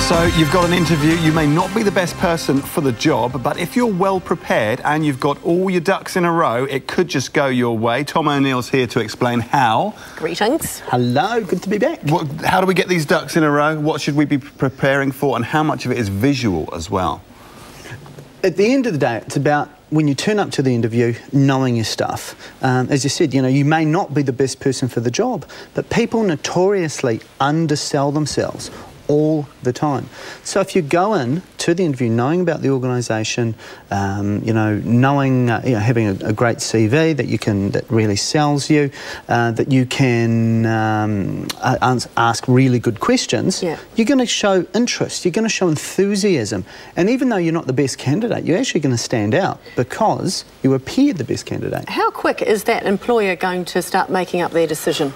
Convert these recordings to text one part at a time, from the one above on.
So you've got an interview. You may not be the best person for the job, but if you're well prepared and you've got all your ducks in a row, it could just go your way. Tom O'Neill's here to explain how. Greetings. Hello, good to be back. How do we get these ducks in a row? What should we be preparing for, and how much of it is visual as well? At the end of the day, it's about when you turn up to the interview, knowing your stuff. As you said, you may not be the best person for the job, but people notoriously undersell themselves all the time. So if you go in to the interview knowing about the organisation, knowing, having a great CV that really sells you, that you can ask really good questions, you're going to show interest, you're going to show enthusiasm. And even though you're not the best candidate, you're actually going to stand out because you appear the best candidate. How quick is that employer going to start making up their decision?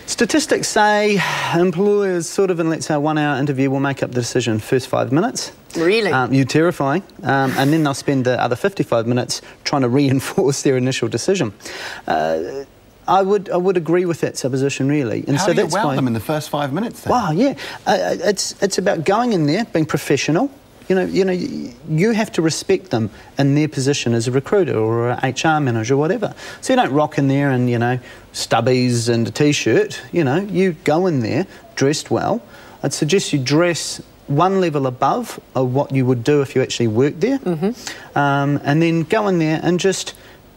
Statistics say employers sort of in, let's say, a 1 hour interview will make up the decision first 5 minutes. Really? You're terrifying. And then they'll spend the other 55 minutes trying to reinforce their initial decision. I would agree with that supposition, really. And how so do you that's wow why them in the first 5 minutes then? Wow, yeah. It's about going in there, being professional. You have to respect them in their position as a recruiter or a HR manager or whatever. So you don't rock in there and, stubbies and a T-shirt. You go in there dressed well. I'd suggest you dress one level above of what you would do if you actually worked there. And then go in there and just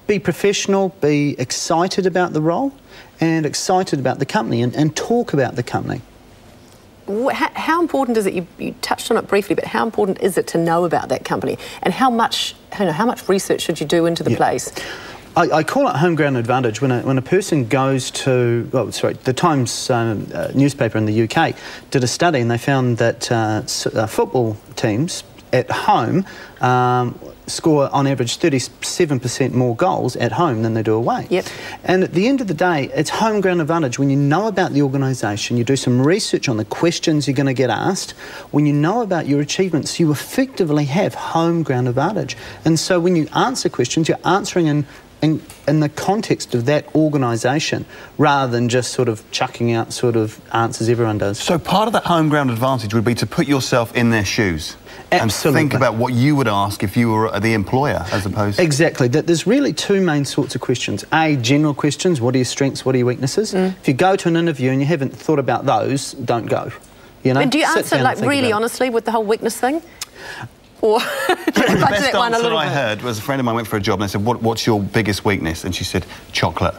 be professional, be excited about the role and excited about the company and talk about the company. How important is it, you touched on it briefly, but how important is it to know about that company? And how much research should you do into the place? I call it home ground advantage. When a person goes to, the Times newspaper in the UK did a study and they found that football teams at home score on average 37% more goals at home than they do away. And at the end of the day, it's home ground advantage. When you know about the organisation, you do some research on the questions you're going to get asked, when you know about your achievements, you effectively have home ground advantage. And so when you answer questions, you're answering in the context of that organisation rather than just sort of chucking out sort of answers everyone does. So part of that home ground advantage would be to put yourself in their shoes. Absolutely. And think about what you would ask if you were the employer, as opposed to... Exactly. There's really two main sorts of questions. A, general questions, what are your strengths, what are your weaknesses? If you go to an interview and you haven't thought about those, don't go. But do you answer, like, really honestly with the whole weakness thing? Or the best answer I heard was a friend of mine went for a job and they said, what's your biggest weakness? And she said, chocolate.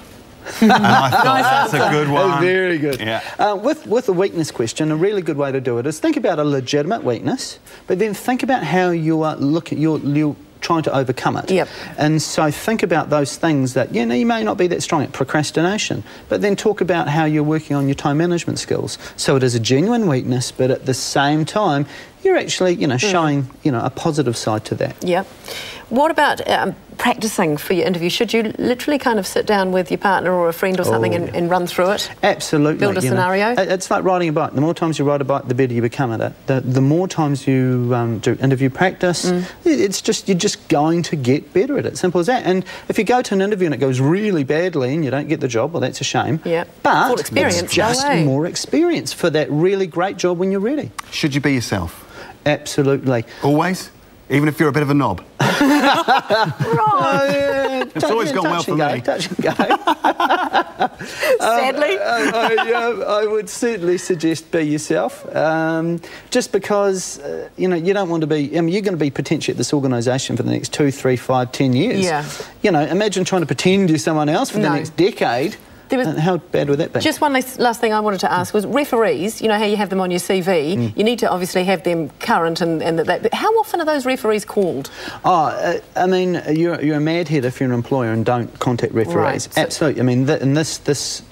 And I thought, that's a good one. That's very good. Yeah. With a weakness question, a really good way to do it is think about a legitimate weakness, but then think about how you are you're trying to overcome it. And so think about those things that, you may not be that strong at procrastination, but then talk about how you're working on your time management skills. So it is a genuine weakness, but at the same time, you're actually, showing, a positive side to that. What about practicing for your interview? Should you literally kind of sit down with your partner or a friend or something and run through it? Absolutely. Build a scenario? It's like riding a bike. The more times you ride a bike, the better you become at it. The more times you do interview practice, you're just going to get better at it. Simple as that. And if you go to an interview and it goes really badly and you don't get the job, well, that's a shame. But full experience, it's just more experience for that really great job when you're ready. Should you be yourself? Absolutely. Always? Even if you're a bit of a knob? It's always gone well for me. Touch and go. Sadly. I would certainly suggest be yourself. Just because, you don't want to be... you're going to be potentially at this organisation for the next 2, 3, 5, 10 years. Imagine trying to pretend you're someone else for the next decade. How bad would that be? Just one last thing I wanted to ask was referees, how you have them on your CV, you need to obviously have them current and that. But how often are those referees called? You're a madhead if you're an employer and don't contact referees. Right. Absolutely. In this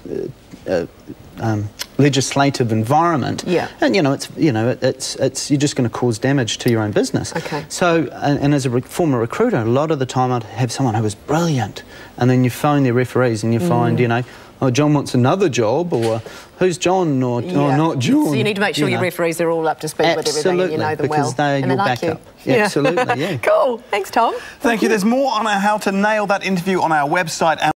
legislative environment, and it's you're just going to cause damage to your own business. So, and as a former recruiter, a lot of the time I'd have someone who was brilliant, and then you phone their referees and you find, oh, John wants another job, or who's John, or not John. So you need to make sure your referees are all up to speed with everything and you know them well. Because they're your backup. Absolutely, Cool. Thanks, Tom. Thank you. There's more on how to nail that interview on our website.